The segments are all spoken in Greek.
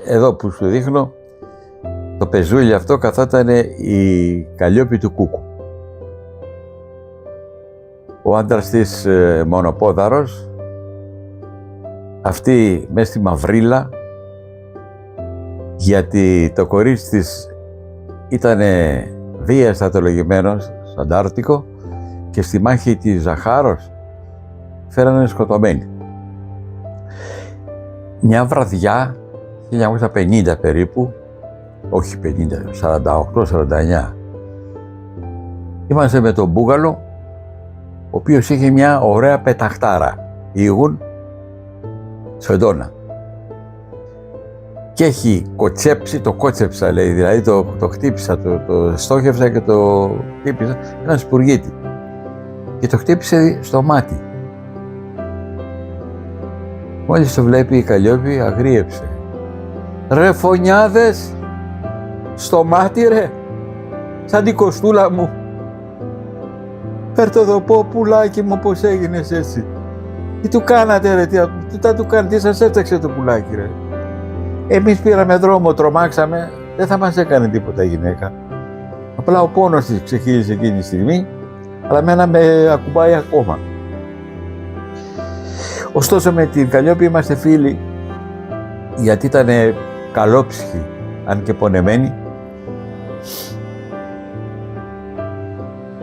εδώ που σου δείχνω, το πεζούλι αυτό καθόταν η Καλλιόπη του Κούκου. Ο άντρας της μονοπόδαρος, αυτή μες στη μαυρίλα, γιατί το κορίτσι της ήταν βία στρατολογημένος στο Αντάρτικο και στη μάχη της Ζαχάρος φέρανε σκοτωμένοι. Μια βραδιά, 1950 περίπου, όχι 50, 48-49, είμαστε με τον Μπούγαλο, ο οποίος είχε μια ωραία πεταχτάρα, ήγουν, σφεντόνα. Και έχει κοτσέψει, το κότσεψα λέει, δηλαδή το χτύπησα, το στόχευσα και το χτύπησα, ένα σπουργίτη. Και το χτύπησε στο μάτι. Μόλις το βλέπει η Καλλιόπη, αγρίεψε. Ρε φωνιάδες, στο μάτι ρε, σαν την κοστούλα μου. Φέρ' το εδώ πω, πουλάκι μου, πώς έγινες έτσι. Τι του κάνατε ρε, τι του κάνετε, τι σας έφταξε το πουλάκι ρε. Εμείς πήραμε δρόμο, τρομάξαμε, δεν θα μας έκανε τίποτα η γυναίκα. Απλά ο πόνος της ξεχύλισε εκείνη τη στιγμή, αλλά μένα με ακουμπάει ακόμα. Ωστόσο με την Καλλιόπη είμαστε φίλοι, γιατί ήταν καλόψυχη, αν και πονεμένη.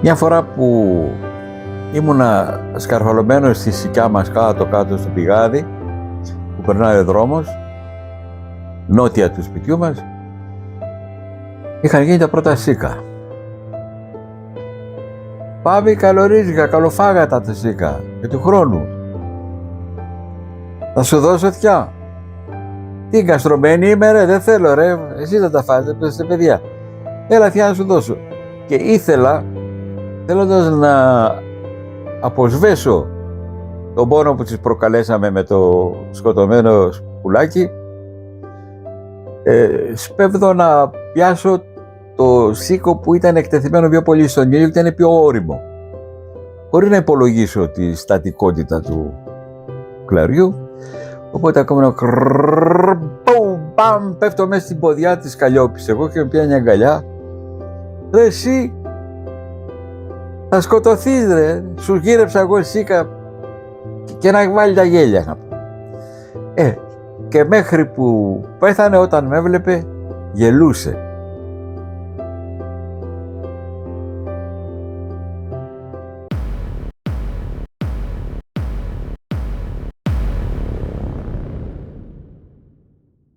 Μια φορά που ήμουνα σκαρφαλωμένος στη σικιά μας κάτω στο πηγάδι, που περνάει ο δρόμος, νότια του σπιτιού μας, είχαν γίνει τα πρώτα σίκα. Πάμε καλορίζικα, καλοφάγατα τα σίκα και του χρόνου. Θα σου δώσω θιά. Τι καστρωμένη είμαι ρε, δεν θέλω ρε, εσύ θα τα φάτε, πέστε παιδιά. Έλα θιά να σου δώσω. Και ήθελα, θέλοντας να αποσβέσω τον πόνο που τις προκαλέσαμε με το σκοτωμένο πουλάκι, σπέβδω να πιάσω το σίκο που ήταν εκτεθειμένο πιο πολύ στον ήλιο και ήταν πιο ώριμο, χωρίς να υπολογίσω τη στατικότητα του κλαριού. Οπότε ακόμα πέφτω μέσα στην ποδιά της Καλλιόπης εγώ και με πιάνει αγκαλιά. Ρε εσύ, θα σκοτωθείς ρε, σου γύρεψα εγώ σίκα και να βάλει τα γέλια. Και μέχρι που πέθανε, όταν με έβλεπε, γελούσε.